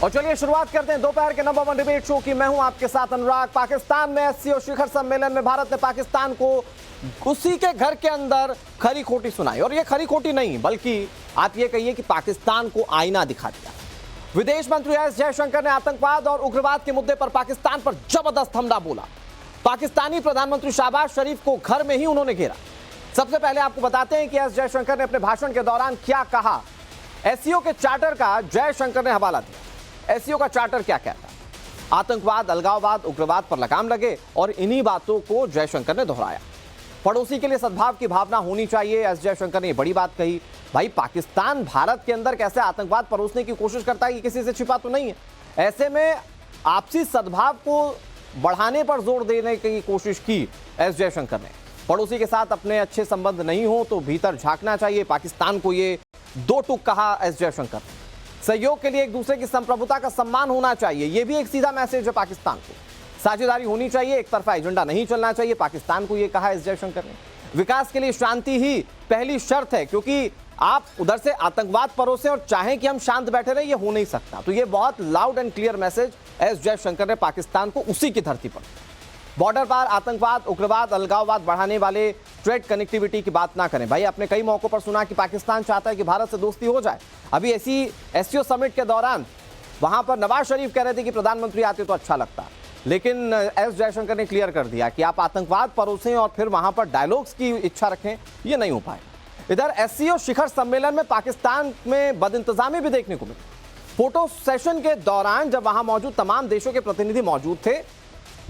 और चलिए शुरुआत करते हैं दोपहर के नंबर 1 डिबेट शो की। मैं हूं आपके साथ अनुराग। पाकिस्तान में एससीओ शिखर सम्मेलन में भारत ने पाकिस्तान को उसी के घर के अंदर खरी खोटी सुनाई, और ये खरी खोटी नहीं बल्कि आप ये कहिए कि पाकिस्तान को आईना दिखा दिया। विदेश मंत्री एस जयशंकर ने आतंकवाद और उग्रवाद के मुद्दे पर पाकिस्तान पर जबरदस्त हमला बोला। पाकिस्तानी प्रधानमंत्री शहबाज शरीफ को घर में ही उन्होंने घेरा। सबसे पहले आपको बताते हैं कि एस जयशंकर ने अपने भाषण के दौरान क्या कहा। एससीओ के चार्टर का जयशंकर ने हवाला दिया। एससीओ का चार्टर क्या कहता है? आतंकवाद, अलगाववाद, उग्रवाद पर लगाम लगे, और इन्हीं बातों को जयशंकर ने दोहराया। पड़ोसी के लिए सद्भाव की भावना होनी चाहिए, एस जयशंकर ने बड़ी बात कही। भाई, पाकिस्तान भारत के अंदर कैसे आतंकवाद परोसने की कोशिश करता है, ये किसी से छिपा तो नहीं है। ऐसे में आपसी सद्भाव को बढ़ाने पर जोर देने की कोशिश की एस जयशंकर ने। पड़ोसी के साथ अपने अच्छे संबंध नहीं हो तो भीतर झांकना चाहिए, पाकिस्तान को ये दो टूक कहा एस जयशंकर। सहयोग के लिए एक दूसरे की संप्रभुता का सम्मान होना चाहिए, यह भी एक सीधा मैसेज है पाकिस्तान को। साझेदारी होनी चाहिए, एक तरफा एजेंडा नहीं चलना चाहिए, पाकिस्तान को यह कहा एस जयशंकर ने। विकास के लिए शांति ही पहली शर्त है, क्योंकि आप उधर से आतंकवाद परोसे और चाहें कि हम शांत बैठे रहे, ये हो नहीं सकता। तो ये बहुत loud and clear message S Jaishankar ने पाकिस्तान को उसी की धरती पर। बॉर्डर पर आतंकवाद, उग्रवाद, अलगाववाद बढ़ाने वाले ट्रेड कनेक्टिविटी की बात ना करें। भाई, आपने कई मौकों पर सुना कि पाकिस्तान चाहता है कि भारत से दोस्ती हो जाए। अभी ऐसी एससीओ समिट के दौरान वहां पर नवाज शरीफ कह रहे थे कि प्रधानमंत्री आते तो अच्छा लगता, लेकिन एस जयशंकर ने क्लियर कर दिया कि आप आतंकवाद परोसें और फिर वहां पर डायलॉग्स की इच्छा रखें, ये नहीं हो पाएगा। इधर एससीओ शिखर सम्मेलन में पाकिस्तान में बदइंतजामी भी देखने को मिली। फोटो सेशन के दौरान जब वहां मौजूद तमाम देशों के प्रतिनिधि मौजूद थे,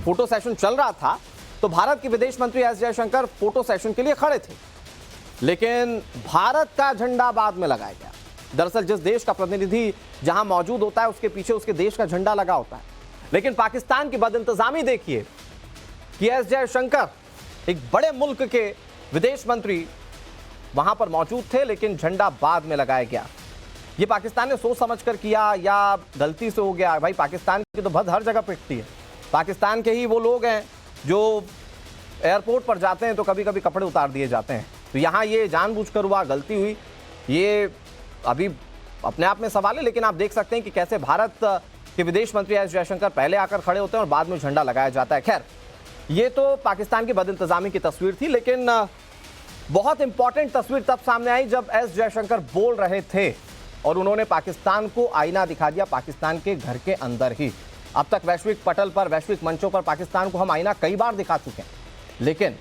फोटो सेशन चल रहा था, तो भारत के विदेश मंत्री एस जयशंकर फोटो सेशन के लिए खड़े थे, लेकिन भारत का झंडा बाद में लगाया गया। दरअसल जिस देश का प्रतिनिधि जहां मौजूद होता है उसके पीछे उसके देश का झंडा लगा होता है। लेकिन पाकिस्तान की बदइंतजामी देखिए कि एस जयशंकर, एक बड़े मुल्क के विदेश मंत्री, वहां पर मौजूद थे लेकिन झंडा बाद में लगाया गया। ये पाकिस्तान ने सोच समझ कर किया या गलती से हो गया? भाई, पाकिस्तान की तो भद हर जगह पिटती है। पाकिस्तान के ही वो लोग हैं जो एयरपोर्ट पर जाते हैं तो कभी कभी कपड़े उतार दिए जाते हैं। तो यहाँ ये जानबूझकर हुआ, गलती हुई, ये अभी अपने आप में सवाल है। लेकिन आप देख सकते हैं कि कैसे भारत के विदेश मंत्री एस जयशंकर पहले आकर खड़े होते हैं और बाद में झंडा लगाया जाता है। खैर, ये तो पाकिस्तान की बदइंतजामी की तस्वीर थी, लेकिन बहुत इंपॉर्टेंट तस्वीर तब सामने आई जब एस जयशंकर बोल रहे थे और उन्होंने पाकिस्तान को आईना दिखा दिया, पाकिस्तान के घर के अंदर ही। अब तक वैश्विक पटल पर, वैश्विक मंचों पर पाकिस्तान को हम आईना कई बार दिखा चुके हैं, लेकिन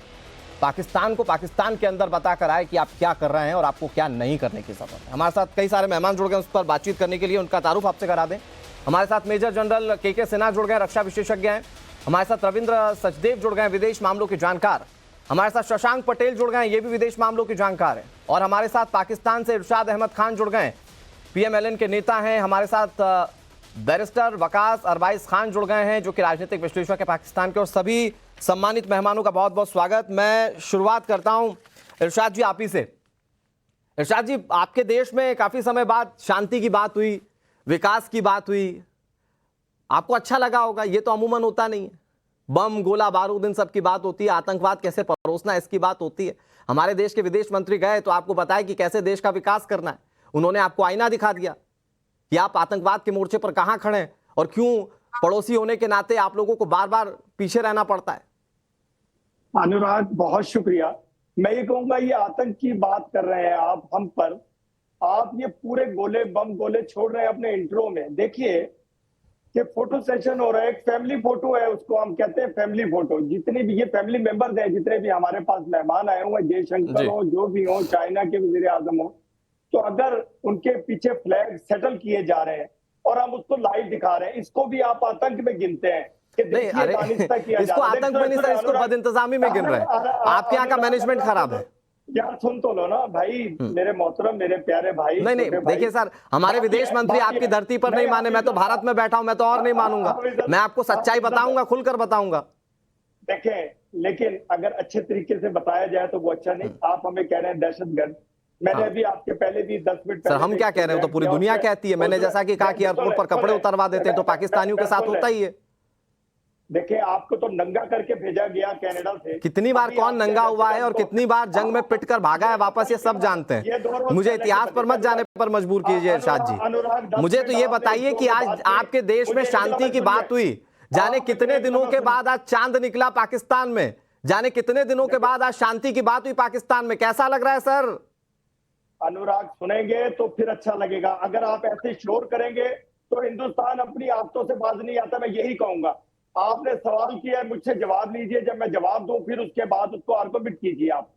पाकिस्तान को पाकिस्तान के अंदर बताकर आए कि आप क्या कर रहे हैं और आपको क्या नहीं करने की जरूरत है। हमारे साथ कई सारे मेहमान जुड़ गए उस पर बातचीत करने के लिए, उनका तारुफ आपसे करा दें। हमारे साथ मेजर जनरल के सिन्हा जुड़ गए, रक्षा विशेषज्ञ हैं। हमारे साथ रविंद्र सचदेव जुड़ गए, विदेश मामलों के जानकार। हमारे साथ शशांक पटेल जुड़ गए, ये भी विदेश मामलों के जानकार हैं। और हमारे साथ पाकिस्तान से इरशाद अहमद खान जुड़ गए, पीएमएलएन के नेता हैं। हमारे साथ बैरिस्टर वकास अरबाइज खान जुड़ गए हैं, जो कि राजनीतिक विश्लेषक है पाकिस्तान के। और सभी सम्मानित मेहमानों का बहुत बहुत स्वागत। मैं शुरुआत करता हूं इरशाद जी आप ही से। इरशाद जी, आपके देश में काफी समय बाद शांति की बात हुई, विकास की बात हुई, आपको अच्छा लगा होगा। ये तो अमूमन होता नहीं है। बम, गोला बारूद, इन सब की बात होती है, आतंकवाद कैसे परोसना इसकी बात होती है। हमारे देश के विदेश मंत्री गए तो आपको बताया कि कैसे देश का विकास करना है। उन्होंने आपको आईना दिखा दिया कि आप आतंकवाद के मोर्चे पर कहां खड़े हैं और क्यों पड़ोसी होने के नाते आप लोगों को बार बार पीछे रहना पड़ता है। अनुराग, बहुत शुक्रिया। मैं ये कहूंगा, ये आतंक की बात कर रहे हैं आप हम पर, आप ये पूरे गोले, बम गोले छोड़ रहे हैं अपने इंट्रो में। देखिए कि फोटो सेशन हो रहा है, एक फैमिली फोटो है, उसको हम कहते हैं फैमिली फोटो। जितने भी ये फैमिली मेंबर्स हैं, जितने भी हमारे पास मेहमान आए हुए, जयशंकर हो, जो भी हो, चाइना के वजीर आजम हो, तो अगर उनके पीछे फ्लैग सेटल किए जा रहे हैं और हम उसको लाइव दिखा रहे हैं, इसको भी आप आतंक में गिनते हैं कि नहीं, अरे इसको आतंक में नहीं सर, इसको बदइंतजामी में गिन रहे हैं। आपके यहाँ का मैनेजमेंट खराब है यार। सुन तो लो ना भाई, मेरे मोहतरम, मेरे प्यारे भाई। नहीं, देखिए सर, हमारे विदेश मंत्री आपकी धरती पर नहीं माने, मैं तो भारत में बैठा हूं, मैं तो और नहीं मानूंगा। मैं आपको सच्चाई बताऊंगा, खुलकर बताऊंगा। देखें, लेकिन अगर अच्छे तरीके से बताया जाए तो वो अच्छा नहीं। आप हमें कह रहे हैं दहशतगर्द। मैंने अभी आपके पहले भी 10 मिनट सर, हम क्या कह रहे हैं, तो पूरी दुनिया कहती है। मैंने जैसा कि कहा कि एयरपोर्ट पर कपड़े उतरवा देते हैं, तो पाकिस्तानियों के साथ होता ही है। देखिए आपको तो नंगा करके भेजा गया कनाडा से। कितनी बार अभी कौन आपके नंगा हुआ है और president को- कितनी बार जंग में पिटकर भागा है वापस, ये सब जानते ये हैं। 2 रोज मुझे पहले की इतिहास पर मत पहली जाने बात- पर मजबूर कीजिए इरशाद जी। अनुराग 10 मुझे तो मिनट ये आपने बताइए इस कि दो आज बात की। आपके देश में मुझे शांति अगला की बात बात सुनिए। हुई, जाने आप कितने मुझे दिनों अगला के सुनिए। बाद आज चांद निकला पाकिस्तान में, जाने कितने दिनों के बाद आज शांति की बात हुई पाकिस्तान में। कैसा लग रहा है सर? अनुराग सुनेंगे तो फिर अच्छा लगेगा, अगर आप ऐसे शोर करेंगे तो हिंदुस्तान अपनी आदतों से बाज नहीं आता। मैं यही कहूंगा, आपने सवाल किया, मुझसे जवाब लीजिए, जब मैं जवाब दूं फिर उसके बाद उसको आर्गुमेंट कीजिए आप।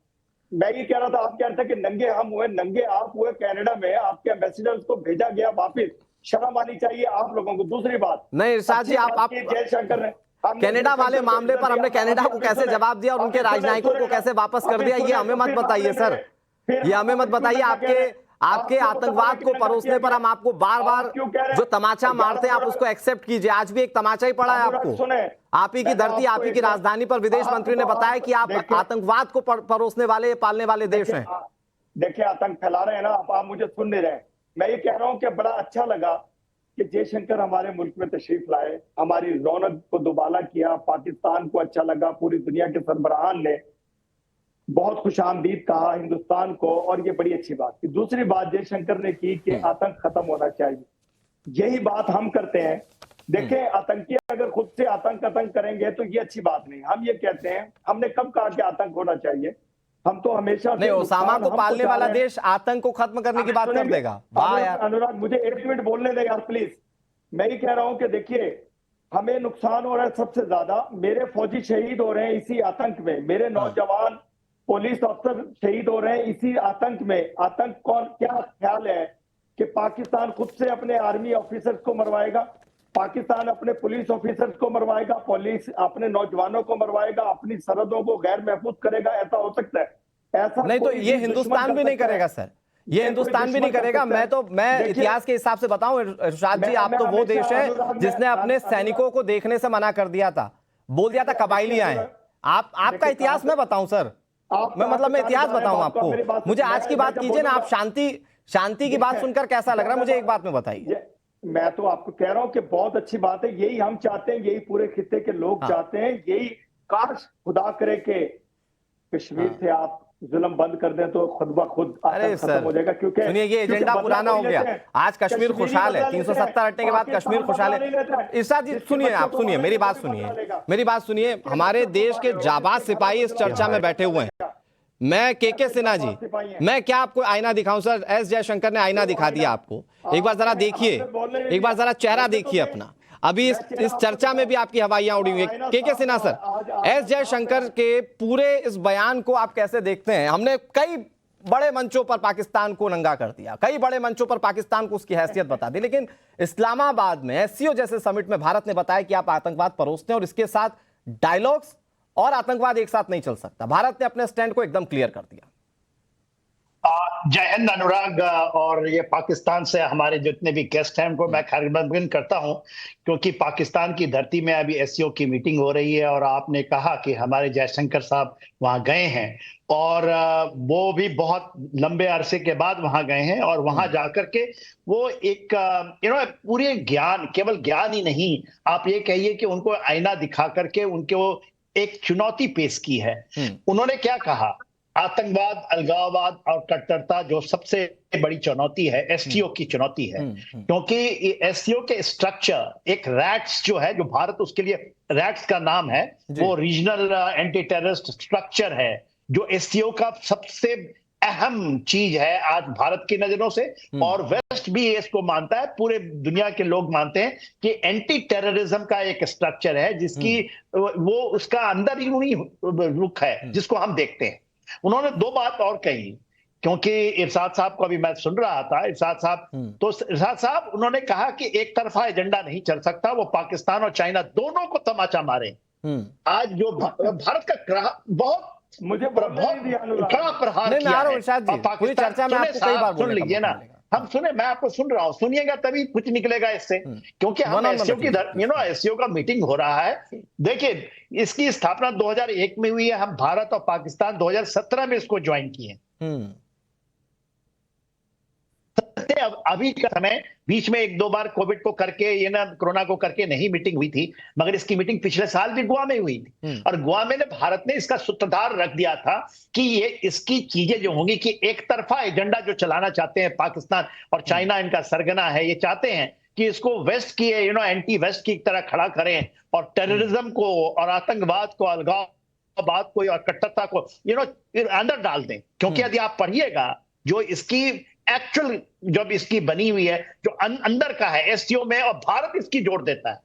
मैं ये कह रहा था, आप कह रहे थे कि नंगे हम हुए, नंगे आप हुए कनाडा में, आपके एम्बेसडर्स को भेजा गया वापिस। शर्म आनी चाहिए आप लोगों को। दूसरी बात, नहीं इरशाद जी, आप जयशंकर ने कनाडा वाले मामले पर हमने कनाडा को कैसे जवाब दिया और उनके राजनयिकों को कैसे वापस कर दिया, ये हमें मत बताइए सर। ये हमें मत बताइए। आपके आतंकवाद को परोसने पर हम आपको बार बार जो तमाचा मारते हैं आप उसको एक्सेप्ट कीजिए। आज भी एक तमाचा ही पड़ा है आपको। आप ही की धरती, आप ही की राजधानी पर विदेश मंत्री ने बताया कि आप आतंकवाद को परोसने वाले, पालने वाले देश हैं। देखिए आतंक फैला रहे हैं ना आप मुझे सुन नहीं रहे। मैं ये कह रहा हूं कि बड़ा अच्छा लगा कि जयशंकर हमारे मुल्क में तशरीफ लाए, हमारी रौनक को दुबाला किया, पाकिस्तान को अच्छा लगा, पूरी दुनिया के सरबराहान ने बहुत खुशामदीद कहा हिंदुस्तान को, और ये बड़ी अच्छी बात थी। दूसरी बात जयशंकर ने की कि आतंक खत्म होना चाहिए, यही बात हम करते हैं। देखें, आतंकी अगर खुद से आतंक करेंगे तो ये अच्छी बात नहीं। हम ये कहते हैं, हमने कब कहा कि आतंक होना चाहिए? हम तो हमेशा नहीं, ओसामा को पालने वाला देश आतंक को खत्म करने की बात कब देगा? वाह यार अनुराग, मुझे 1 मिनट बोलने दें यार प्लीज। मैं ये कह रहा हूं कि देखिए हमें नुकसान हो रहा है सबसे ज्यादा, मेरे फौजी शहीद हो रहे हैं इसी आतंक में, मेरे नौजवान पुलिस अफसर शहीद हो रहे हैं इसी आतंक में। आतंक कौन, क्या ख्याल है कि पाकिस्तान खुद से अपने आर्मी ऑफिसर्स को मरवाएगा, पाकिस्तान अपने पुलिस ऑफिसर्स को मरवाएगा, पुलिस अपने नौजवानों को मरवाएगा, अपनी सरहदों को गैर महफूज करेगा? ऐसा हो सकता है? ऐसा नहीं, तो ये हिंदुस्तान भी नहीं करेगा सर, ये हिंदुस्तान भी नहीं करेगा। मैं इतिहास के हिसाब से बताऊं इरशाद जी, आप तो वो देश है जिसने अपने सैनिकों को देखने से मना कर दिया था, बोल दिया था कबायली आए। आपका इतिहास मैं बताऊं सर, मैं इतिहास बताऊं आपको। मुझे आज की बात कीजिए ना, आप शांति की बात सुनकर कैसा लग रहा है मुझे एक बात में बताइए। मैं तो आपको कह रहा हूं कि बहुत अच्छी बात है, यही हम चाहते हैं, यही पूरे खित्ते के लोग चाहते हैं, यही काश खुदा करे के कश्मीर से आप जुल्म बंद कर दें तो खुद ब खुद खत्म हो जाएगा। क्योंकि सुनिए, ये एजेंडा पुराना हो गया, आज कश्मीर खुशहाल है। 370 हटने के बाद कश्मीर खुशहाल है। इरशाद जी सुनिए, आप सुनिए, मेरी बात सुनिए। हमारे देश के जाबाज सिपाही इस चर्चा में बैठे हुए हैं। मैं के सिन्हा जी, मैं क्या आपको आईना दिखाऊं सर? एस जयशंकर ने आइना दिखा दिया आपको, एक बार जरा देखिए, एक बार जरा चेहरा देखिए अपना। अभी इस चर्चा में भी आपकी हवाइयां उड़ी हुई है। के सिन्हा सर, एस जयशंकर के पूरे इस बयान को आप कैसे देखते हैं? हमने कई बड़े मंचों पर पाकिस्तान को नंगा कर दिया, कई बड़े मंचों पर पाकिस्तान को उसकी हैसियत बता दी, लेकिन इस्लामाबाद में एससीओ जैसे समिट में भारत ने बताया कि आप आतंकवाद परोसते हैं और इसके साथ डायलॉग्स और आतंकवाद एक साथ नहीं चल सकता। भारत ने अपने स्टैंड को एकदम क्लियर कर दिया। जय हिंद अनुराग, और ये पाकिस्तान से हमारे जितने भी गेस्ट हैं उनको मैं खैरमकदम करता हूं, क्योंकि पाकिस्तान की धरती में अभी एससीओ की मीटिंग हो रही है और आपने कहा कि हमारे जयशंकर साहब वहां गए हैं और वो भी बहुत लंबे अरसे के बाद वहां गए हैं और वहां जाकर के वो एक पूरे ज्ञान, केवल ज्ञान ही नहीं, आप ये कहिए कि उनको आईना दिखा करके उनको एक चुनौती पेश की है। उन्होंने क्या कहा? आतंकवाद, अलगाववाद और कट्टरता जो सबसे बड़ी चुनौती है, एसटीओ की चुनौती है, क्योंकि एसटीओ के स्ट्रक्चर एक रैट्स जो है, जो भारत उसके लिए रैट्स का नाम है, वो रीजनल एंटी टेररिस्ट स्ट्रक्चर है, जो एसटीओ का सबसे अहम चीज है आज भारत की नजरों से। और वेस्ट भी इसको मानता है, पूरे दुनिया के लोग मानते हैं कि एंटी टेररिज्म का एक स्ट्रक्चर है जिसकी वो उसका अंदर ही रुख है जिसको हम देखते हैं। उन्होंने 2 बात और कही, क्योंकि इरशाद साहब को अभी मैं सुन रहा था, इरशाद साहब उन्होंने कहा कि एक तरफा एजेंडा नहीं चल सकता, वो पाकिस्तान और चाइना दोनों को तमाचा मारे। आज जो भारत का बहुत मुझे कड़ा प्रहार किया है पूरी चर्चा में आपको कई बार सुन लीजिए ना, हम सुने, मैं आपको सुन रहा हूं, सुनिएगा तभी कुछ निकलेगा इससे, क्योंकि हम एससीओ का मीटिंग हो रहा है। देखिए, इसकी स्थापना 2001 में हुई है, हम भारत और पाकिस्तान 2017 में इसको ज्वाइन किए। अभी का समय बीच में एक दो बार कोविड को करके ये ना कोरोना को करके नहीं मीटिंग हुई थी, मगर इसकी मीटिंग पिछले साल भी गोवा में हुई थी और गोवा में भारत ने इसका सूत्रधार रख दिया था कि ये इसकी चीजें जो होंगी कि एक तरफा एजेंडा जो चलाना चाहते हैं पाकिस्तान और चाइना, इनका सरगना है, ये चाहते हैं कि इसको वेस्ट की एंटी वेस्ट की तरह खड़ा करें और टेररिज्म को और आतंकवाद को, अलगाववाद को और कट्टरता को अंदर डाल दें। क्योंकि यदि आप पढ़िएगा जो इसकी एक्चुअल जब इसकी बनी हुई है जो अंदर का है एससीओ में, और भारत इसकी जोड़ देता है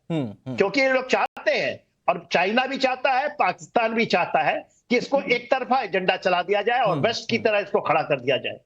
क्योंकि ये लोग चाहते हैं और चाइना भी चाहता है, पाकिस्तान भी चाहता है कि इसको एक तरफा एजेंडा चला दिया जाए और वेस्ट की तरह इसको खड़ा कर दिया जाए।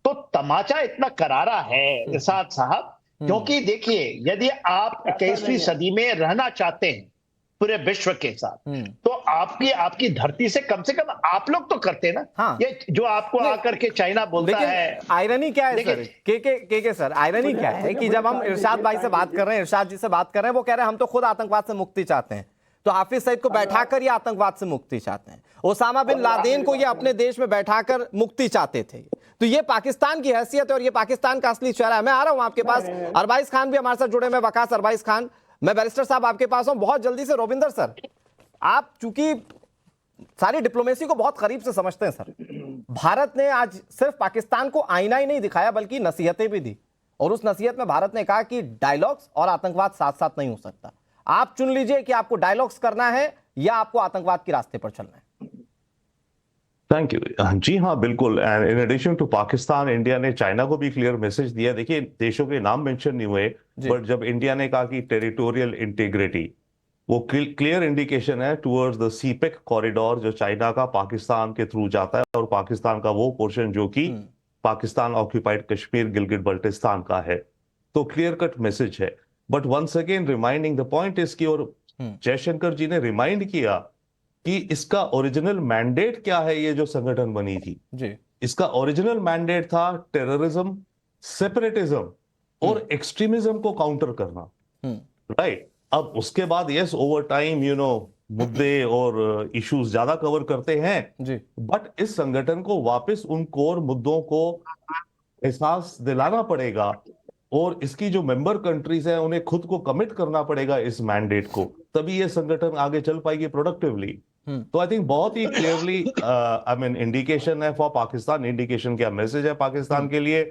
तो तमाचा इतना करारा है इरशाद साहब, क्योंकि देखिए यदि आप 21वीं सदी में रहना चाहते हैं पूरे विश्व के साथ, तो आपकी धरती से कम आप लोग तो करते हैं ना। हाँ। ये जो आपको आकर के चाइना बोलता है, आयरनी क्या है सर? के सर, आयरनी क्या है कि जब हम इरशाद भाई से बात कर रहे हैं, इरशाद जी से बात कर रहे हैं, वो कह रहे हैं हम तो खुद आतंकवाद से मुक्ति चाहते हैं, तो हाफिज सईद को बैठाकर ये आतंकवाद से मुक्ति चाहते हैं, ओसामा बिन लादेन को ये अपने देश में बैठाकर मुक्ति चाहते थे। तो ये पाकिस्तान की हैसियत है और ये पाकिस्तान का असली चेहरा है। मैं आ रहा हूं आपके पास, अरबाइज खान भी हमारे साथ जुड़े हैं, वकास अरबाइज खान। मैं बैरिस्टर साहब आपके पास हूं बहुत जल्दी से। रोविंदर सर, आप चूंकि सारी डिप्लोमेसी को बहुत करीब से समझते हैं सर, भारत ने आज सिर्फ पाकिस्तान को आईना ही नहीं दिखाया बल्कि नसीहतें भी दी, और उस नसीहत में भारत ने कहा कि डायलॉग्स और आतंकवाद साथ साथ नहीं हो सकता। आप चुन लीजिए कि आपको डायलॉग्स करना है या आपको आतंकवाद के रास्ते पर चलना है। Thank you. जी हाँ, बिल्कुल। And in addition to Pakistan, India ने चाइना को भी क्लियर मैसेज दिया। देखिए, देशों के नाम मेंशन नहीं हुए, बट जब इंडिया ने कहा कि टेरिटोरियल इंटीग्रिटी, वो क्लियर इंडिकेशन है टुवर्ड्स द सीपेक कॉरिडोर जो चाइना का पाकिस्तान के थ्रू जाता है, और पाकिस्तान का वो पोर्शन जो कि पाकिस्तान ऑक्यूपाइड कश्मीर गिलगिट बल्टिस्तान का है। तो क्लियर कट मैसेज है। But once again reminding the point is की, और जयशंकर जी ने रिमाइंड किया कि इसका ओरिजिनल मैंडेट क्या है। ये जो संगठन बनी थी जी, इसका ओरिजिनल मैंडेट था टेररिज्म, सेपरेटिज्म और एक्सट्रीमिज्म को काउंटर करना, राइट। अब उसके बाद यस, ओवर टाइम मुद्दे और इश्यूज ज्यादा कवर करते हैं जी, बट इस संगठन को वापस उन कोर मुद्दों को एहसास दिलाना पड़ेगा, और इसकी जो मेंबर कंट्रीज हैं उन्हें खुद को कमिट करना पड़ेगा इस मैंडेट को, तभी ये संगठन आगे चल पाएगी प्रोडक्टिवली। तो आई थिंक बहुत ही क्लियरली इंडिकेशन है फॉर पाकिस्तान। इंडिकेशन क्या मैसेज है पाकिस्तान के लिए?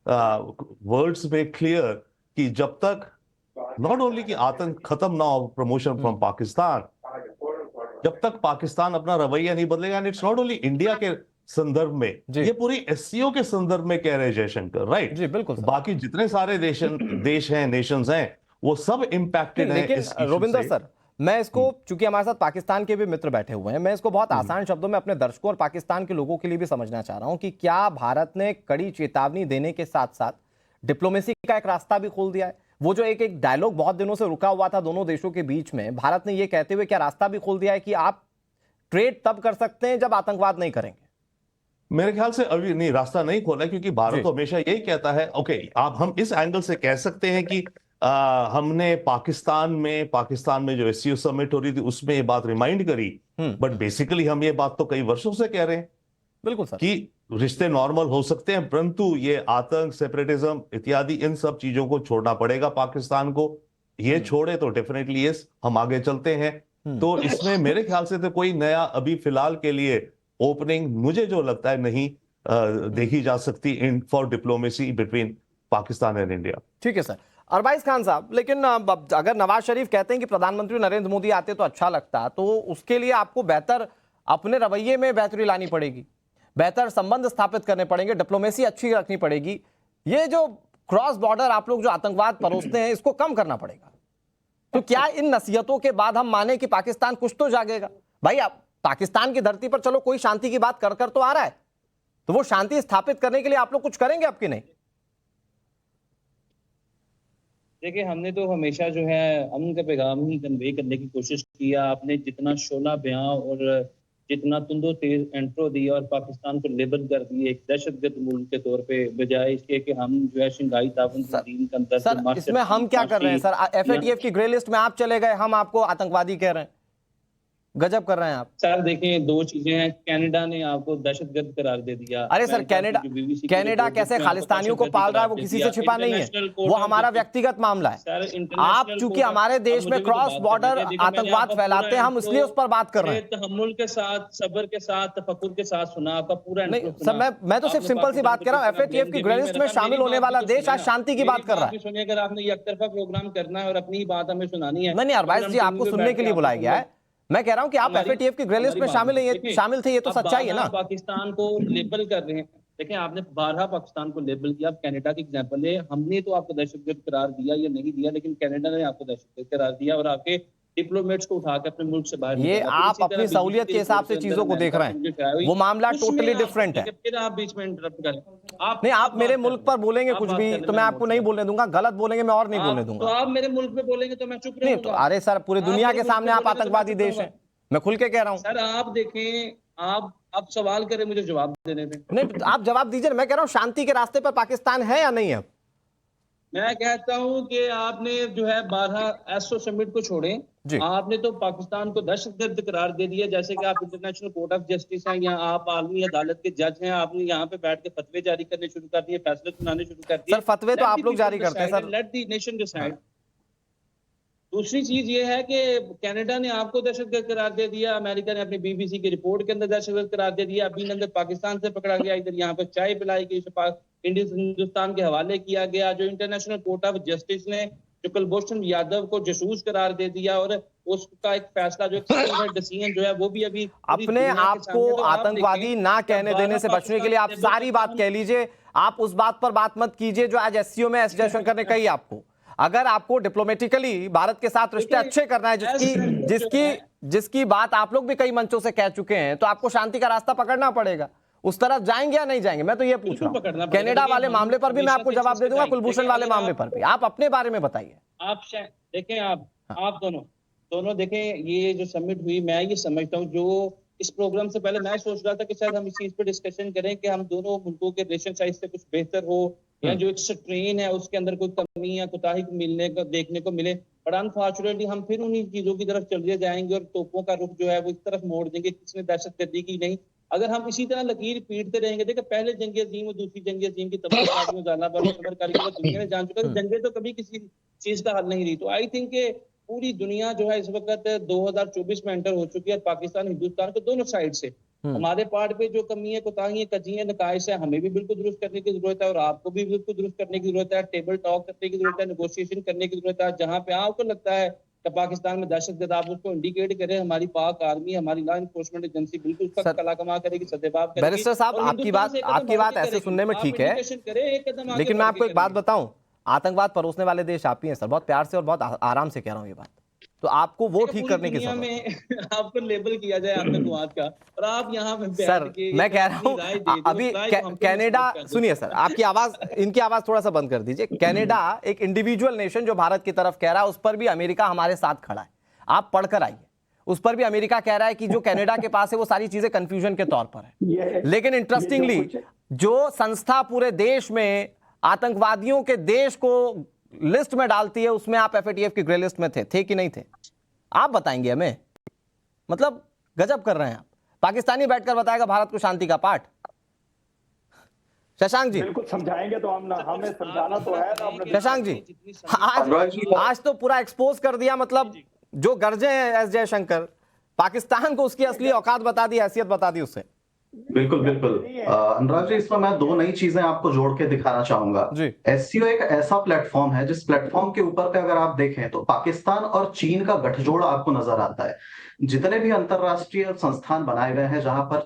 वर्ड्स में क्लियर कि जब तक नॉट ओनली कि आतंक खत्म ना हो, प्रमोशन फ्रॉम पाकिस्तान, जब तक पाकिस्तान अपना रवैया नहीं बदलेगा, and it's not only India के संदर्भ में, ये पूरी एससीओ के संदर्भ में कह रहे हैं जयशंकर, राइट जी, बिल्कुल। बाकी जितने सारे देश हैं, नेशंस हैं, वो सब इंपैक्टेड हैं इस इशू से। रोविंदर सर, मैं इसको, चूंकि हमारे साथ पाकिस्तान के भी मित्र बैठे हुए हैं, मैं इसको बहुत आसान शब्दों में अपने दर्शकों और पाकिस्तान के लोगों के लिए भी समझना चाह रहा हूं कि क्या भारत ने कड़ी चेतावनी देने के साथ साथ डिप्लोमेसी का एक रास्ता भी खोल दिया है? वो जो एक डायलॉग बहुत दिनों से रुका हुआ था दोनों देशों के बीच में, भारत ने ये कहते हुए क्या रास्ता भी खोल दिया है कि आप ट्रेड तब कर सकते हैं जब आतंकवाद नहीं करेंगे? मेरे ख्याल से अभी नहीं, रास्ता नहीं खोला, क्योंकि भारत हमेशा यही कहता है, ओके, आप हम इस एंगल से कह सकते हैं कि हमने पाकिस्तान में जो एससीओ समिट हो रही थी उसमें ये बात रिमाइंड करी, बट बेसिकली हम ये बात तो कई वर्षों से कह रहे हैं, बिल्कुल सर, कि रिश्ते नॉर्मल हो सकते हैं, परंतु ये आतंक, सेपरेटिज्म इत्यादि इन सब चीजों को छोड़ना पड़ेगा पाकिस्तान को। ये छोड़े तो डेफिनेटली यस, हम आगे चलते हैं। तो इसमें मेरे ख्याल से तो कोई नया अभी फिलहाल के लिए ओपनिंग मुझे जो लगता है नहीं देखी जा सकती in for diplomacy between Pakistan and India. ठीक है सर। अरबाइज खान साहब, लेकिन अगर नवाज शरीफ कहते हैं कि प्रधानमंत्री नरेंद्र मोदी आते तो अच्छा लगता, तो उसके लिए आपको बेहतर अपने रवैये में बेहतरी लानी पड़ेगी, बेहतर संबंध स्थापित करने पड़ेंगे, डिप्लोमेसी अच्छी रखनी पड़ेगी। ये जो क्रॉस बॉर्डर आप लोग जो आतंकवाद परोसते हैं, इसको कम करना पड़ेगा। तो क्या इन नसीहतों के बाद हम माने कि पाकिस्तान कुछ तो जागेगा? भाई, आप पाकिस्तान की धरती पर चलो कोई शांति की बात कर तो आ रहा है, तो वो शांति स्थापित करने के लिए आप लोग कुछ करेंगे अब कि नहीं? देखिए, हमने तो हमेशा जो है अमन का पैगाम ही कन्वे करने की कोशिश किया। आपने जितना शोला बयां और जितना तुंदो तेज इंट्रो दिया और पाकिस्तान को लेबल कर दिए एक दहशतगर्द मुल्क के तौर पे, बजाय इसके कि हम जो है शंघाई ताउन तंजीम के अंदर सर, इसमें हम क्या कर रहे हैं सर? एफएटीएफ की ग्रे लिस्ट में आप चले गए, हम आपको आतंकवादी कह रहे हैं। गजब कर रहे हैं आप। सर देखें, दो चीजें हैं। कनाडा ने आपको दहशतगर्द करार दे दिया। अरे सर, कनाडा कैसे खालिस्तानियों को पाल रहा है वो किसी से छिपा नहीं है, वो हमारा व्यक्तिगत मामला है। आप चूंकि हमारे देश में क्रॉस बॉर्डर आतंकवाद फैलाते हैं, हम इसलिए उस पर बात कर रहे हैं। तहम्मुल के साथ, सब्र के साथ, तफक्कुर के साथ सुना आपका पूरा। नहीं सर, मैं तो सिर्फ सिंपल सी बात कर रहा हूँ, FATF की ग्रे लिस्ट में शामिल होने वाला देश आज शांति की बात कर रहा है। सुनिए, अगर आपने ये एकतरफा प्रोग्राम करना है और अपनी ही बात हमें सुनानी है। नहीं अरबाज जी, आपको सुनने के लिए बुलाया गया है। मैं कह रहा हूं कि आप FATF की ग्रे लिस्ट में शामिल थे, ये तो सच्चाई है ना। पाकिस्तान को लेबल कर रहे हैं। देखिए, आपने 12 पाकिस्तान को लेबल किया। अब कनाडा की एग्जांपल है, हमने तो आपको दहशतगर्द करार दिया या नहीं दिया, लेकिन कनाडा ने आपको दहशतगर्द करार दिया और आपके डिप्लोमेट्स को उठा के अपने मुल्क से बाहर। ये आप अपनी सहूलियत के हिसाब से चीजों को देख रहे हैं, वो मामला टोटली डिफरेंट है। फिर आप बीच में इंटरप्ट करें। नहीं, आप मेरे मुल्क पर बोलेंगे कुछ भी तो मैं आपको नहीं बोलने दूंगा, गलत बोलेंगे मैं और नहीं बोलने दूंगा। तो आप मेरे मुल्क में बोलेंगे तो मैं चुप नहीं रहूंगा। तो अरे सर, पूरी दुनिया के सामने आप आतंकवादी देश हैं, मैं खुल के कह रहा हूँ। सर आप देखें, आप सवाल करें, मुझे जवाब देने में। नहीं, आप जवाब दीजिए। मैं कह रहा हूँ शांति के रास्ते पर पाकिस्तान है या नहीं है? मैं कहता हूं कि आपने जो है 12 एसओ समिट को छोड़ें, आपने तो पाकिस्तान को दहशतगर्द करार दे दिया। जैसे कि आप इंटरनेशनल कोर्ट ऑफ जस्टिस हैं, यहाँ आप आलमी अदालत के जज हैं, आपने यहाँ पे बैठ के फतवे जारी करने शुरू कर दिए, फैसले सुनाने शुरू कर दिए। सर फतवे तो आप लोग जारी करते हैं sir. Let the nation decide. दूसरी चीज ये है कि कनाडा ने आपको दहशतगर्द करार दे दिया, अमेरिका ने अपनी BBC की रिपोर्ट के अंदर दहशतगर्द करार दे दिया, अभी अंदर पाकिस्तान से पकड़ा गया, इधर यहाँ पे चाय पिलाई गई, हिंदुस्तान के हवाले किया गया। जो इंटरनेशनल कोर्ट ऑफ जस्टिस ने जो कुलभूषण यादव को जासूस करार दे दिया और उसका एक फैसला जो डिसीजन जो है वो भी अभी अपने आप को आतंकवादी ना कहने देने से बचने के लिए आप सारी बात कह लीजिए। आप उस बात पर बात मत कीजिए जो आज SCO में एस जयशंकर ने कही आपको। अगर आपको डिप्लोमेटिकली भारत के साथ रिश्ते अच्छे करना है, जिसकी बात आप लोग भी कई मंचों से कह चुके हैं, तो आपको शांति का रास्ता पकड़ना पड़ेगा। उस तरफ जाएंगे या नहीं जाएंगे, मैं तो ये पूछ रहा हूँ। कनाडा वाले मामले पर भी मैं आपको जवाब दे दूंगा, कुलभूषण वाले मामले पर भी। आप अपने बारे में बताइए। आप देखें, आप दोनों देखें, ये जो समिट हुई, मैं ये समझता हूँ, जो इस प्रोग्राम से पहले मैं सोच रहा था कि शायद हम इस चीज पर डिस्कशन करें कि हम दोनों मुल्कों के रिलेशन शायद से कुछ बेहतर हो, या जो एक स्ट्रेन है उसके अंदर कोई कमी या कोताही मिलने को देखने को मिले। बट अनफॉर्चुनेटली हम फिर उन्हीं चीजों की तरफ चले जाएंगे और तोपों का रुख जो है वो इस तरफ मोड़ देंगे, किसने दहशतगर्दी की नहीं। अगर हम इसी तरह लकीर पीटते रहेंगे, देखिए पहले जंग अजीम और दूसरी जंग अजीम की तबाही दुनिया ने जान चुका है, जंगे तो कभी किसी चीज का हल नहीं रही। तो आई थिंक पूरी दुनिया जो है इस वक्त 2024 में एंटर हो चुकी है, पाकिस्तान हिंदुस्तान को दोनों साइड से हमारे पार्ट पे जो कमी है, कोताही, कजियां, नकाइश है, हमें भी बिल्कुल दुरुस्त करने की जरूरत है और आपको भी बिल्कुल दुरुस्त करने की जरूरत है। टेबल टॉक करने की जरूरत है, नेगोशिएशन करने की जरूरत है। जहां पे आपको लगता है कि पाकिस्तान में दहशतगर्द, आप उसको इंडिकेट करें। हमारी पाक आर्मी, हमारी लॉ इन्फोर्समेंट एजेंसी बिल्कुल उसका कला कमा करेगी, सदेबाब करेगी। बैरिस्टर साहब, आपकी बात ऐसे सुनने में ठीक है, लेकिन मैं आपको एक बात बताऊं, आतंकवाद परोसने वाले देश आप ही हैं सर। बहुत प्यार से और बहुत आराम से कह रहा हूं ये बात। तो आपको वो ठीक करने की जरूरत है। आपको लेबल किया जाए आतंकवाद का और आप यहाँ पे सर, मैं कह रहा हूँ अभी कनाडा, सुनिए सर, आपकी आवाज, इनकी आवाज थोड़ा सा बंद कर दीजिए। कनाडा एक इंडिविजुअल नेशन जो भारत की तरफ कह रहा है, उस पर भी अमेरिका हमारे साथ खड़ा है। आप पढ़कर आइए, उस पर भी अमेरिका कह रहा है कि जो कनाडा के पास है वो सारी चीजें कंफ्यूजन के तौर पर है। लेकिन इंटरेस्टिंगली जो संस्था पूरे देश में आतंकवादियों के देश को लिस्ट में डालती है, उसमें आप FATF की ग्रे लिस्ट में थे कि नहीं थे? आप बताएंगे हमें। मतलब गजब कर रहे हैं आप। पाकिस्तानी बैठकर बताएगा भारत को शांति का पाठ। शशांक जी बिल्कुल समझाएंगे, तो हमें समझाना तो है ना। शशांक जी, आज तो पूरा एक्सपोज कर दिया। मतलब जो गर्जे हैं एस जयशंकर, पाकिस्तान को उसकी असली औकात बता दी, हैसियत बता दी उससे। बिल्कुल अनुराग जी, इसमें मैं दो नई चीजें आपको जोड़ के दिखाना चाहूंगा। SCO एक ऐसा प्लेटफॉर्म है जिस प्लेटफॉर्म के ऊपर पे अगर आप देखें तो पाकिस्तान और चीन का गठजोड़ आपको नजर आता है। जितने भी अंतरराष्ट्रीय संस्थान बनाए गए हैं जहां पर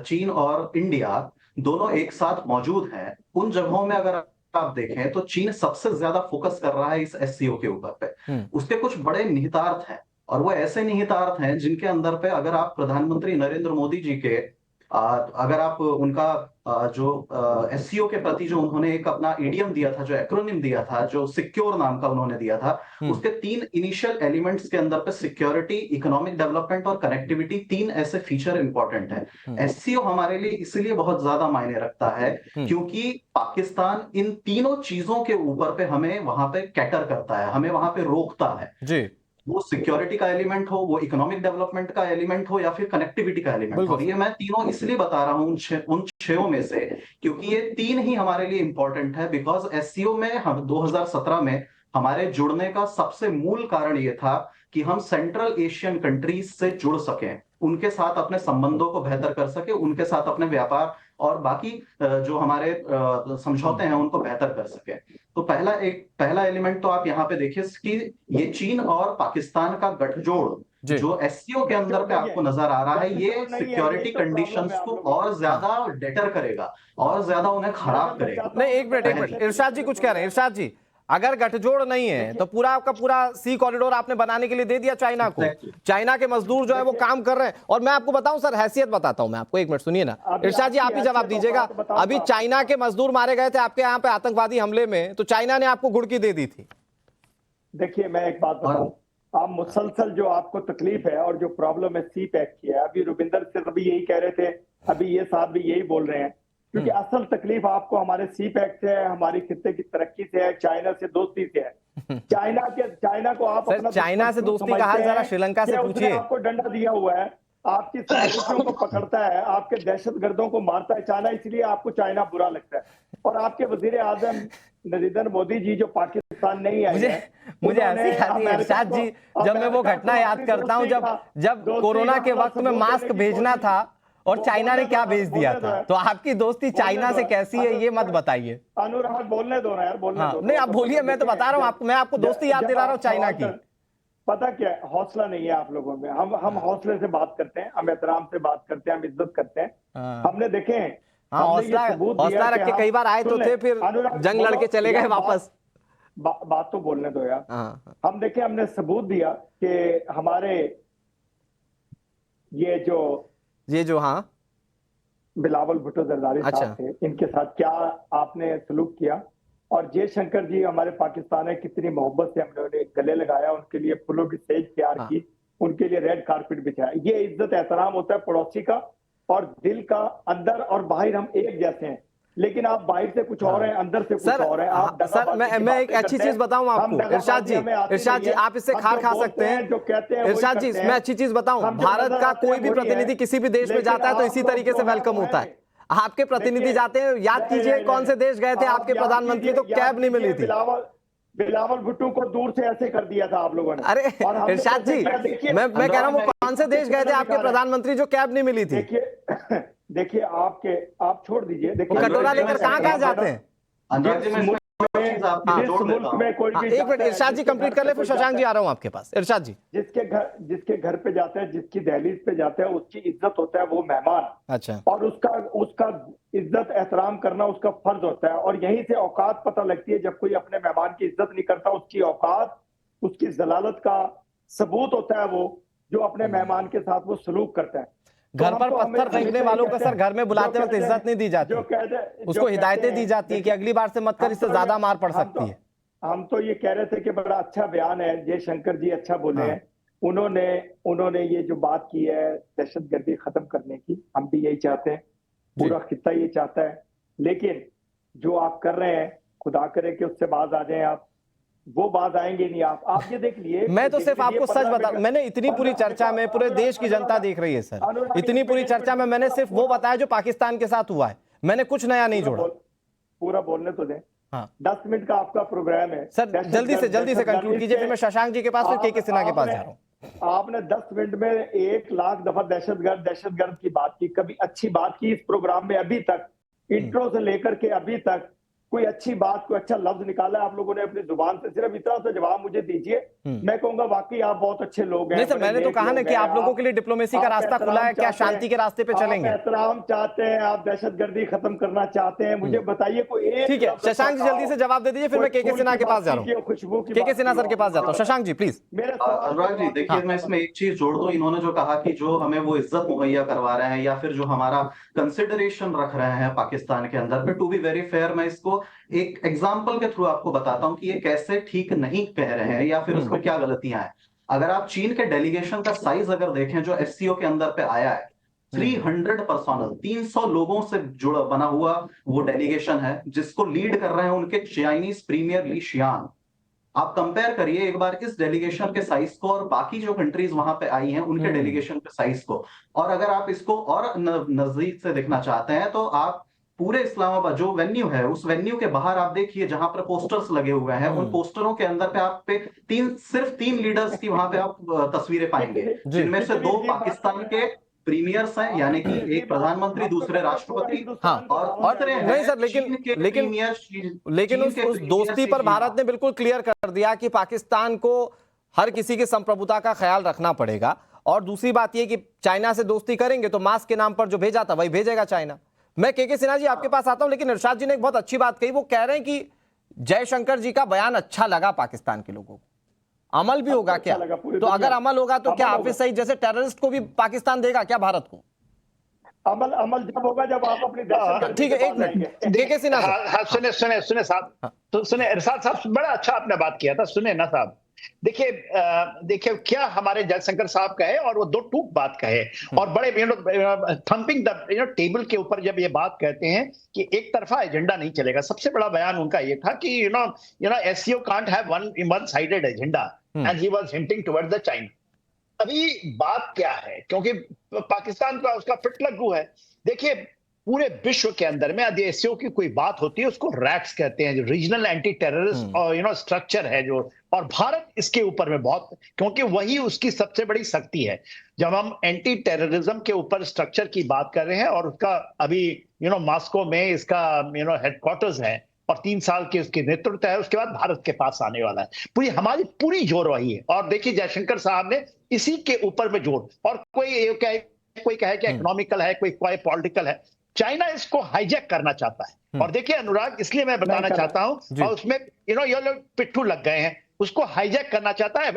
चीन और इंडिया दोनों एक साथ मौजूद हैं, उन जगहों में अगर आप देखें तो चीन सबसे ज्यादा फोकस कर रहा है इस SCO के ऊपर पे। उसके कुछ बड़े निहितार्थ हैं और वो ऐसे निहितार्थ हैं जिनके अंदर पे अगर आप प्रधानमंत्री नरेंद्र मोदी जी के अगर आप उनका जो SCO के प्रति जो उन्होंने एक अपना ईडीएम दिया था, जो एक्रोनिम दिया था, जो सिक्योर नाम का उन्होंने दिया था, उसके 3 इनिशियल एलिमेंट्स के अंदर पे सिक्योरिटी, इकोनॉमिक डेवलपमेंट और कनेक्टिविटी, 3 ऐसे फीचर इंपॉर्टेंट है। SCO हमारे लिए इसलिए बहुत ज्यादा मायने रखता है क्योंकि पाकिस्तान इन तीनों चीजों के ऊपर पे हमें वहां पे कैटर करता है, हमें वहां पे रोकता है। वो सिक्योरिटी का एलिमेंट हो, वो इकोनॉमिक डेवलपमेंट का एलिमेंट हो, या फिर कनेक्टिविटी का एलिमेंट हो। ये मैं तीनों इसलिए बता रहा हूँ उन छयों में से, क्योंकि ये तीन ही हमारे लिए इंपॉर्टेंट है। बिकॉज एससीओ में हम 2017 में हमारे जुड़ने का सबसे मूल कारण ये था कि हम सेंट्रल एशियन कंट्रीज से जुड़ सकें, उनके साथ अपने संबंधों को बेहतर कर सके, उनके साथ अपने व्यापार और बाकी जो हमारे समझौते हैं उनको बेहतर कर सके। तो पहला एलिमेंट तो आप यहाँ पे देखिए कि ये चीन और पाकिस्तान का गठजोड़ जो एससीओ के अंदर पे आपको नजर आ रहा है, ये सिक्योरिटी कंडीशंस को और ज्यादा डेटर करेगा और ज्यादा उन्हें खराब करेगा। नहीं, एक मिनट, इरशाद जी कुछ कह रहे हैं। इरशाद जी, अगर गठजोड़ नहीं है तो पूरा आपका पूरा सी कॉरिडोर आपने बनाने के लिए दे दिया चाइना को। चाइना के मजदूर जो है वो काम कर रहे हैं। और मैं आपको बताऊं सर, हैसियत बताता हूं मैं आपको, एक मिनट सुनिए ना इरशाद जी, आप ही जवाब दीजिएगा। अभी चाइना के मजदूर मारे गए थे आपके यहाँ पे आतंकवादी हमले में, तो चाइना ने आपको गुड़की दे दी थी। देखिए मैं एक बात बताऊं, आप मुसलसल जो आपको तकलीफ है और जो प्रॉब्लम है सी पैक की है, अभी रुबिंदर से अभी यही कह रहे थे, अभी ये साहब भी यही बोल रहे हैं, क्योंकि असल तकलीफ आपको हमारे सी पैक से है, हमारी खित्ते की तरक्की से है, चाइना से दोस्ती से है। चाइना को आप सर, चाइना से दोस्ती का हाल जरा श्रीलंका से पूछिए। आपको डंडा दिया हुआ है, आपकी संस्कृतियों को पकड़ता है, आपके दहशतगर्दों को मारता है चाइना, इसलिए आपको चाइना बुरा लगता है। और आपके वजीर आजम नरेंद्र मोदी जी जो पाकिस्तान नहीं आए, मुझे हंसी आती है इरशाद जी, जब मैं वो घटना याद करता हूँ जब कोरोना के वक्त में मास्क भेजना था और चाइना ने क्या भेज दिया था। तो आपकी दोस्ती चाइना से कैसी है ये मत बताइए। अनुराग बोलने दो ना यार, बोलने दो। नहीं आप बोलिए, मैं तो बता रहा हूँ आपको, मैं आपको दोस्ती याद दिला रहा हूँ चाइना की। पता क्या है, हौसला नहीं है आप लोगों में। हम हौसले से बात करते हैं, हम एहतराम से बात करते हैं, हम इज्जत करते हैं। हमने देखे हौसला रख के कई बार आए तो थे, फिर जंग लड़के चले गए वापस। बात तो बोलने दो यार। हम देखे, हमने सबूत दिया कि हमारे ये जो हाँ बिलावल भुट्टो जरदारी साहब थे, इनके साथ क्या आपने सलूक किया। और जयशंकर जी हमारे पाकिस्तान में कितनी मोहब्बत से हमने गले लगाया, उनके लिए फूलों की सेज तैयार की, उनके लिए रेड कारपेट बिछाया। ये इज्जत एहतराम होता है पड़ोसी का, और दिल का अंदर और बाहर हम एक जैसे हैं। लेकिन आप बाहर से कुछ और हैं, अंदर से कुछ और हैं। आप सर मैं एक अच्छी चीज बताऊं आपको इरशाद जी, आप इससे खार खा सकते हैं। जो कहते हैं इरशाद जी, मैं अच्छी चीज बताऊं, भारत का कोई भी प्रतिनिधि किसी भी देश में जाता है तो इसी तरीके से वेलकम होता है। आपके प्रतिनिधि जाते हैं, याद कीजिए कौन से देश गए थे आपके प्रधानमंत्री, तो कैब नहीं मिली थी। बिलावल भुट्टो को दूर से ऐसे कर दिया था आप लोगों ने। अरे इरशाद जी, मैं कह रहा हूँ कौन से देश गए थे आपके प्रधानमंत्री जो कैब नहीं मिली थी। देखिए आप छोड़ दीजिए, देखिए कटोरा लेकर कहाँ जाते हैं। एक मिनट इरशाद जी कंप्लीट कर ले, फिर शशांक जी आ रहा हूँ आपके पास। इरशाद जी, जिसके घर पे जाते हैं, जिसकी दहलीज पे जाते हैं, उसकी इज्जत होता है वो मेहमान। अच्छा। और उसका इज्जत एहतराम करना उसका फर्ज होता है। और यहीं से औकात पता लगती है, जब कोई अपने मेहमान की इज्जत नहीं करता, उसकी औकात, उसकी जलालत का सबूत होता है वो जो अपने मेहमान के साथ वो सलूक करता है। घर पर पत्थर फेंकने वालों को सर घर में बुलाते वक्त इज्जत नहीं दी जाती, उसको हिदायतें दी जाती है कि अगली बार से मत कर, इससे ज्यादा मार पड़ सकती है। हम तो ये कह रहे थे कि बड़ा अच्छा बयान है, जयशंकर जी अच्छा बोले हैं। उन्होंने ये जो बात की है दहशतगर्दी खत्म करने की, हम भी यही चाहते हैं, पूरा खित्ता ये चाहता है। लेकिन जो आप कर रहे हैं, खुदा करे कि उससे बाज आ जाए आप, वो बात आएंगे नहीं। आप ये देख लिए। मैं तो सिर्फ आपको सच बता, मैंने इतनी पूरी चर्चा में पूरे देश की जनता देख रही है सर, इतनी पूरी चर्चा में मैंने सिर्फ वो बताया जो पाकिस्तान के साथ हुआ है, मैंने कुछ नया नहीं जोड़ा। पूरा बोलने तो दें। हाँ 10 मिनट का आपका प्रोग्राम है सर, जल्दी से कंक्लूड कीजिए, फिर मैं शशांक जी के पास फिर के सिन्हा के पास जा रहा हूँ। आपने 10 मिनट में 1 लाख दफा दहशतगर्द की बात की, कभी अच्छी बात की इस प्रोग्राम में अभी तक, इंट्रो से लेकर के अभी तक कोई अच्छी बात, कोई अच्छा लफ्ज निकाला आप लोगों ने अपनी जुबान से? सिर्फ इतना सा जवाब मुझे दीजिए, मैं कहूंगा वाकई आप बहुत अच्छे लोग हैं। नहीं सर, मैंने तो कहा ना कि आप लोगों के लिए डिप्लोमेसी का रास्ता खुला है, क्या शांति के रास्ते पे चलेंगे? एहतराम चाहते हैं आप, दहशतगर्दी खत्म करना चाहते हैं, मुझे बताइए कोई। ठीक है शशांक जी, जल्दी से जवाब दे दीजिए, फिर मैं के सिन्हा के पास जा रहा हूँ। खुशबू के सिन्हा सर के पास जाता हूँ। शशांक जी प्लीज। अनुराग जी देखिए, मैं इसमें एक चीज जोड़ दूं। इन्होंने जो कहा कि जो हमें वो इज्जत मुहैया करवा रहे हैं या फिर जो हमारा कंसिडरेशन रख रहे हैं पाकिस्तान के अंदर पे, टू बी वेरी फेयर, मैं इसको एक एग्जाम्पल के थ्रू आपको बताता हूं कि ये कैसे ठीक नहीं कह रहे हैं या फिर उसमें क्या गलतियां हैं। अगर आप चीन के डेलीगेशन का साइज अगर देखें जो एससीओ के अंदर पे आया है, 300 पर्सनल, 300 लोगों से जुड़ा बना हुआ वो डेलीगेशन है, जिसको लीड कर रहे हैं उनके चाइनीज प्रीमियर ली शियान। आप कंपेयर करिए एक बार इस डेलीगेशन के साइज को और बाकी जो कंट्रीज वहां पे आई हैं उनके डेलीगेशन के साइज को, और अगर आप इसको और नजदीक से देखना चाहते हैं तो आप पूरे इस्लामाबाद जो वेन्यू है उस वेन्यू के बाहर आप देखिए जहां पर पोस्टर्स लगे हुए हैं, उन पोस्टरों के अंदर पे आप पे सिर्फ तीन लीडर्स की वहां पे आप तस्वीरें पाएंगे, जिनमें से दो पाकिस्तान के प्रीमियर्स हैं, यानी कि एक प्रधानमंत्री दूसरे राष्ट्रपति, हाँ, और नहीं सर, लेकिन उस दोस्ती पर भारत ने बिल्कुल क्लियर कर दिया कि पाकिस्तान को हर किसी की संप्रभुता का ख्याल रखना पड़ेगा। और दूसरी बात यह कि चाइना से दोस्ती करेंगे तो मास्क के नाम पर जो भेजा था वही भेजेगा चाइना। मैं के सिन्हा जी आपके पास आता हूं, लेकिन इरशाद जी ने एक बहुत अच्छी बात कही। वो कह रहे हैं कि जयशंकर जी का बयान अच्छा लगा पाकिस्तान के लोगों को, अमल भी होगा क्या? तो अगर अमल होगा तो क्या हाफिज सईद जैसे टेररिस्ट को भी पाकिस्तान देगा क्या भारत को? अमल जब होगा जब आप अपनी ठीक है, एक मिनट के सिन्हा सुने साहब, तो सुने इरशाद साहब, बड़ा अच्छा आपने बात किया था। सुने ना साहब, देखिए क्या हमारे जयशंकर साहब कहे और वो दो टूक बात कहे और बड़े थंपिंग द टेबल के ऊपर जब ये बात कहते हैं कि एक तरफा एजेंडा नहीं चलेगा। सबसे बड़ा बयान उनका ये था कि SCO can't have one sided agenda and he was hinting towards the China. अभी बात क्या है, क्योंकि पाकिस्तान का उसका पिटलग्गू है। देखिए पूरे विश्व के अंदर में यदि एससीओ की कोई बात होती है उसको रैक्स कहते हैं, जो रीजनल एंटी टेररिस्ट और स्ट्रक्चर है जो, और भारत इसके ऊपर में बहुत, क्योंकि वही उसकी सबसे बड़ी शक्ति है। जब हम एंटी टेररिज्म के ऊपर स्ट्रक्चर की बात कर रहे हैं और उसका अभी मॉस्को में इसका हेडक्वार्टर्स है और 3 साल के उसके नेतृत्व है, उसके बाद भारत के पास आने वाला है। हमारी पूरी जोर वही है। और देखिए जयशंकर साहब ने इसी के ऊपर में जोर, और कोई कहे कि इकोनॉमिकल है, कोई पॉलिटिकल है। चाइना इसको हाईजैक करना चाहता है। और देखिए अनुराग, इसलिए मैं बताना चाहता हूं, और उसमें ये लोग पिट्ठू लग गए हैं, उसको हाईजैक करना चाहता है,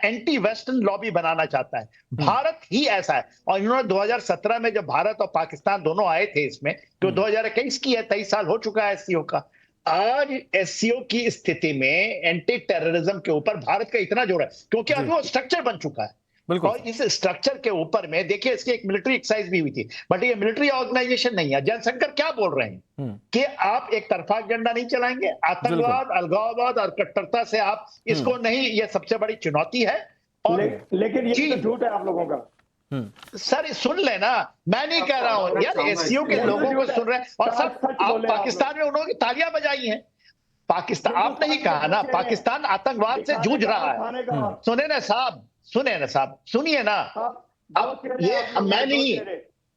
एंटी वेस्टर्न लॉबी बनाना चाहता है। भारत ही ऐसा है। और इन्होंने 2017 में जब भारत और पाकिस्तान दोनों आए थे इसमें, तो 2021 की है, 23 साल हो चुका है एससीओ का। आज एससीओ की स्थिति में एंटी टेररिज्म के ऊपर भारत का इतना जोर है क्योंकि अभी वो स्ट्रक्चर बन चुका है। और इस स्ट्रक्चर के ऊपर में देखिए इसकी एक मिलिट्री एक्सरसाइज भी हुई थी, बट ये मिलिट्री ऑर्गेनाइजेशन नहीं है। जयशंकर क्या बोल रहे हैं कि आप एक तरफा एजेंडा नहीं चलाएंगे, आतंकवाद, अलगाववाद और कट्टरता से आप इसको नहीं, ये सबसे बड़ी चुनौती है। और लेकिन ये तो झूठ है आप लोगों का। सर सुन लेना, मैं नहीं कह रहा हूं यार, एससीओ के लोगों को सुन रहे हैं। और सर आप पाकिस्तान में उन्होंने तालियां बजाई हैं। पाकिस्तान, आपने ही कहा ना, पाकिस्तान आतंकवाद से जूझ रहा है। सुने ना साहब, सुनिए ना। अब ये मैं नहीं,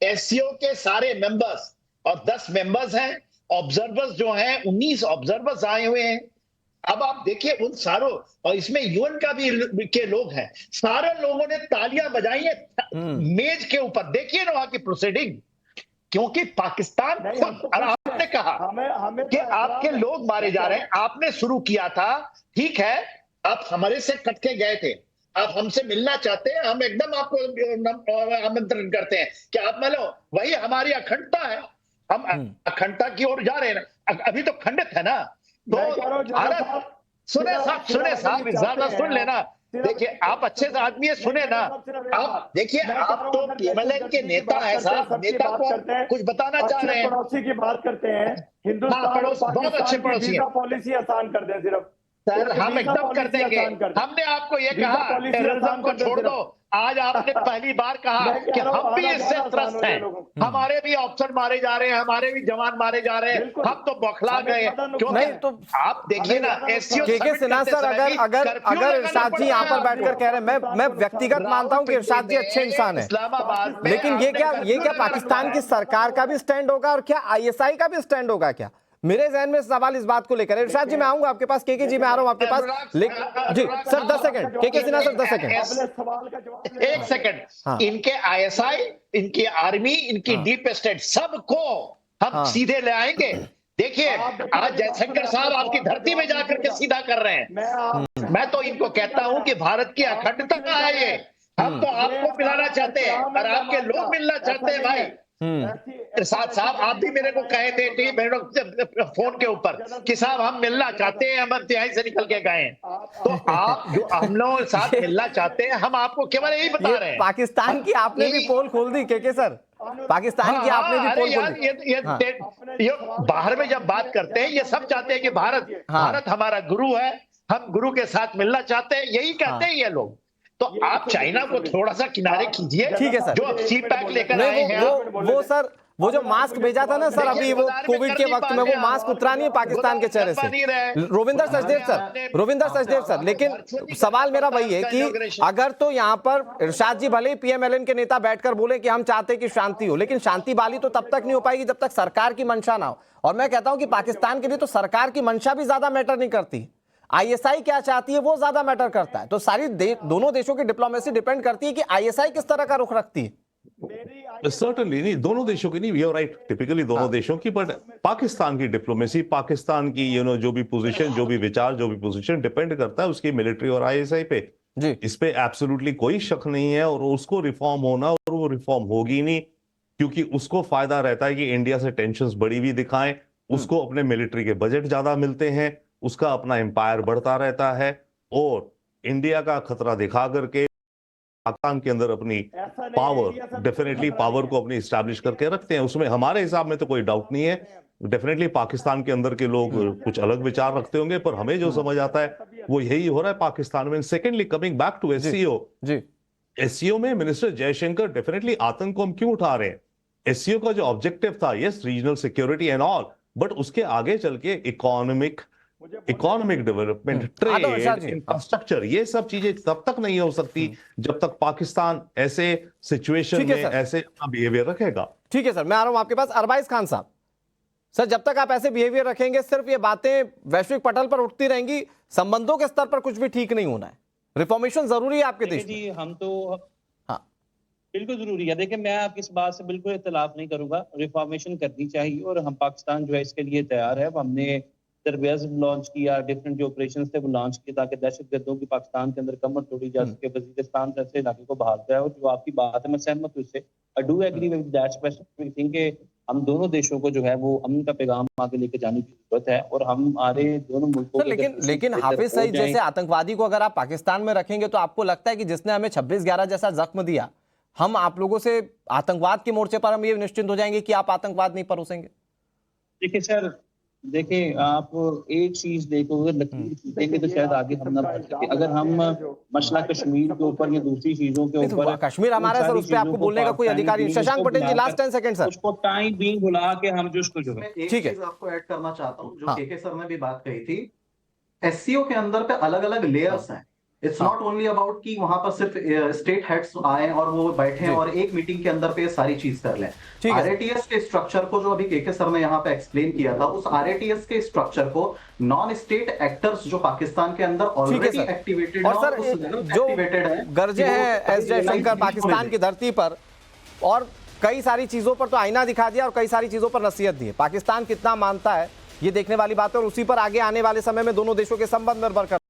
एससीओ के सारे मेंबर्स और 10 मेंबर्स हैं, ऑब्जर्वर्स जो हैं 19 ऑब्जर्वर्स आए हुए हैं। अब आप देखिए उन सारों, और इसमें यूएन का भी के लोग हैं, सारे लोगों ने तालियां बजाई हैं मेज के ऊपर। देखिए ना वहां की प्रोसीडिंग, क्योंकि पाकिस्तान खुद, आपने कहा कि आपके लोग मारे जा रहे हैं, आपने शुरू किया था, ठीक है, आप हमारे से कट के गए थे, आप हमसे मिलना चाहते हैं, हम एकदम आपको आमंत्रण करते हैं कि आप मिलो। वही हमारी अखंडता है, हम अखंडता की ओर जा रहे हैं। अभी तो खंडित है ना, तो भारत, सुने साहब ज्यादा सुन लेना। देखिए आप अच्छे से आदमी है, सुने ना। आप देखिए, आप तो केवल के नेता है साहब, नेता को कुछ बताना चाह रहे हैं। पड़ोसी की बात करते हैं, हिंदुस्तान बहुत अच्छे पड़ोसी हैं। पॉलिसी आसान कर दे सिर्फ। सर हम एकदम कर देंगे। हमने आपको ये कहा टेररिज्म को छोड़ दो, आज आपने पहली बार कहा कि हम भी इससे त्रस्त हैं, हमारे भी ऑफिसर मारे जा रहे हैं, हमारे भी जवान मारे जा रहे हैं, हम तो बौखला गए। क्योंकि तो आप देखिए ना, एससीओ के सिन्हा सर, अगर इरशाद जी यहाँ पर बैठकर कह रहे हैं, मैं व्यक्तिगत मानता हूँ कि इरशाद जी अच्छे इंसान है, इस्लामाबाद में, लेकिन ये क्या पाकिस्तान की सरकार का भी स्टैंड होगा और क्या आईएसआई का भी स्टैंड होगा क्या? मेरे जहन में सवाल इस बात को लेकर। इरशाद जी मैं आऊंगा आपके पास, के जी मैं आ रहा हूं आपके पास, जी सर 10 सेकंड, के सिन्हा सर 10 सेकंड, 1 सेकंड। हाँ। इनके आईएसआई, इनकी आर्मी, इनकी डीप स्टेट, सबको हम सीधे ले आएंगे। देखिए आज जयशंकर साहब आपकी धरती में जाकर के सीधा कर रहे हैं। मैं तो इनको कहता हूं कि भारत की अखंडता है ये, हम तो आपको मिलाना चाहते हैं और आपके लोग मिलना चाहते हैं। भाई इरशाद साहब आप भी मेरे को कहे थे फोन के ऊपर कि साहब हम मिलना चाहते हैं, हम तिहाई से निकल के गए। तो आप जो हम लोग साथ मिलना चाहते हैं, हम आपको केवल यही बता रहे हैं। पाकिस्तान की आपने भी पोल खोल दी के सर, पाकिस्तान की आपने भी पोल खोल दी। ये बाहर में जब बात करते हैं, ये सब चाहते हैं कि भारत हमारा गुरु है, हम गुरु के साथ मिलना चाहते हैं, यही कहते हैं ये लोग। तो आप चाइना को थोड़ा सा किनारे कीजिए। ठीक है सर, जो अब सी पैक लेकर आए नहीं हैं वो सर, वो जो मास्क भेजा था ना सर अभी, वो कोविड के वक्त में, वो मास्क उतरा नहीं है पाकिस्तान के चेहरे से। रोविंदर सचदेव सर, लेकिन सवाल मेरा वही है कि अगर तो यहाँ पर इरशाद जी भले ही पीएमएलएन के नेता बैठकर बोले कि हम चाहते हैं कि शांति हो, लेकिन शांति बहाली तो तब तक नहीं हो पाएगी जब तक सरकार की मंशा ना हो। और मैं कहता हूं कि पाकिस्तान के लिए तो सरकार की मंशा भी ज्यादा मैटर नहीं करती, आईएसआई क्या चाहती है वो ज्यादा मैटर करता है। तो सारी दोनों देशों की डिप्लोमेसी डिपेंड करती है कि आईएसआई किस तरह का रुख रखती है। सर्टनली नहीं, दोनों देशों की नहीं, यू आर राइट, टिपिकली दोनों देशों की, बट पाकिस्तान की डिप्लोमेसी, पाकिस्तान की जो भी पोजीशन, जो भी विचार, जो भी पोजीशन डिपेंड करता है उसकी मिलिट्री और आईएसआई पे जी। इस पे एब्सोल्युटली कोई शक नहीं है। और उसको रिफॉर्म होना, और वो रिफॉर्म होगी नहीं, क्योंकि उसको फायदा रहता है कि इंडिया से टेंशंस बढ़ी हुई दिखाएं, उसको अपने मिलिट्री के बजट ज्यादा मिलते हैं, उसका अपना एम्पायर बढ़ता रहता है, और इंडिया का खतरा दिखा करके पाकिस्तान के अंदर अपनी पावर, डेफिनेटली पावर को अपनी स्टैब्लिश करके रखते हैं। उसमें हमारे हिसाब में तो कोई डाउट नहीं है। डेफिनेटली पाकिस्तान के अंदर के लोग कुछ अलग विचार रखते होंगे, पर हमें जो समझ आता है वो यही हो रहा है पाकिस्तान में। Secondly, coming back to SCO, SCO में मिनिस्टर जयशंकर, डेफिनेटली आतंक को हम क्यों उठा रहे हैं? एससीओ का जो ऑब्जेक्टिव था, yes, regional security and all, but उसके आगे चल के इकोनॉमिक डेवलपमेंट, ट्रेड, इंफ्रास्ट्रक्चर, ये सब चीजें तब तक नहीं हो सकती जब तक पाकिस्तान ऐसे सिचुएशन में ऐसे अपना बिहेवियर रखेगा। ठीक है सर, मैं आ रहा हूं आपके पास। अरबाइज खान साहब, सर जब तक आप ऐसे बिहेवियर रखेंगे, सिर्फ ये बातें वैश्विक पटल पर उठती रहेंगी, संबंधों के स्तर पर कुछ भी ठीक नहीं होना है। रिफॉर्मेशन जरूरी है आपके देश में। जी, हम तो हाँ बिल्कुल जरूरी है। देखिए, मैं आपकी इस बात से बिल्कुल इख्तिलाफ नहीं करूंगा, रिफॉर्मेशन करनी चाहिए और हम पाकिस्तान जो है इसके लिए तैयार है। हमने तरबियत लॉन्च किया, डिफरेंट जो ऑपरेशन थे वो लॉन्च किए ताकि दहशतगर्दों की पाकिस्तान के अंदर कमर तोड़ी जा सके, वजीरिस्तान जैसे इलाके को बहाल किया। और जो आपकी बात है मैं सहमत हूँ इससे, I do agree with that specific thing कि हम दोनों देशों को जो है वो अमन का पैगाम आगे लेके जाने की जरूरत है। और हमारे दोनों मुल्कों को लेकिन हाफिज सईद जैसे आतंकवादी को अगर आप पाकिस्तान में रखेंगे तो आपको लगता है कि जिसने हमें 26/11 जैसा जख्म दिया, हम आप लोगों से आतंकवाद के मोर्चे पर हम ये निश्चिंत हो जाएंगे कि आप आतंकवाद नहीं परोसेंगे? देखिए सर, देखिए आप एक चीज देखोगे, लकीर देंगे तो शायद आगे हम ना बढ़ सके। अगर हम मसला कश्मीर के ऊपर या दूसरी चीजों के ऊपर, कश्मीर हमारा सर, उस पे आपको बोलने का कोई अधिकार नहीं। शशांक पटेल जी, लास्ट 10 सेकंड सर। उसको टाइम बीइंग बुला के हम जो उसको जो है, ठीक है, आपको ऐड करना चाहता हूँ जो केके सर ने भी बात कही थी, एससीओ के अंदर पे अलग अलग लेयर्स हैं। इट्स नॉट ओनली अबाउट कि वहां पर सिर्फ स्टेट हेड्स आए और वो बैठे और एक मीटिंग के अंदर पे ये सारी चीज कर लें। आरएटीएस के स्ट्रक्चर को जो अभी केके सर ने यहाँ पे एक्सप्लेन किया था, उस आरएटीएस के स्ट्रक्चर को नॉन स्टेट एक्टर्स जो पाकिस्तान के अंदर ऑलरेडी एक्टिवेटेड और सर जो गर्जे हैं एस जयशंकर पाकिस्तान की धरती पर, और कई सारी चीजों पर तो आईना दिखा दिया और कई सारी चीजों पर नसीहत दी है। पाकिस्तान कितना मानता है ये देखने वाली बात है, और उसी पर आगे आने वाले समय में दोनों देशों के संबंध निर्भर कर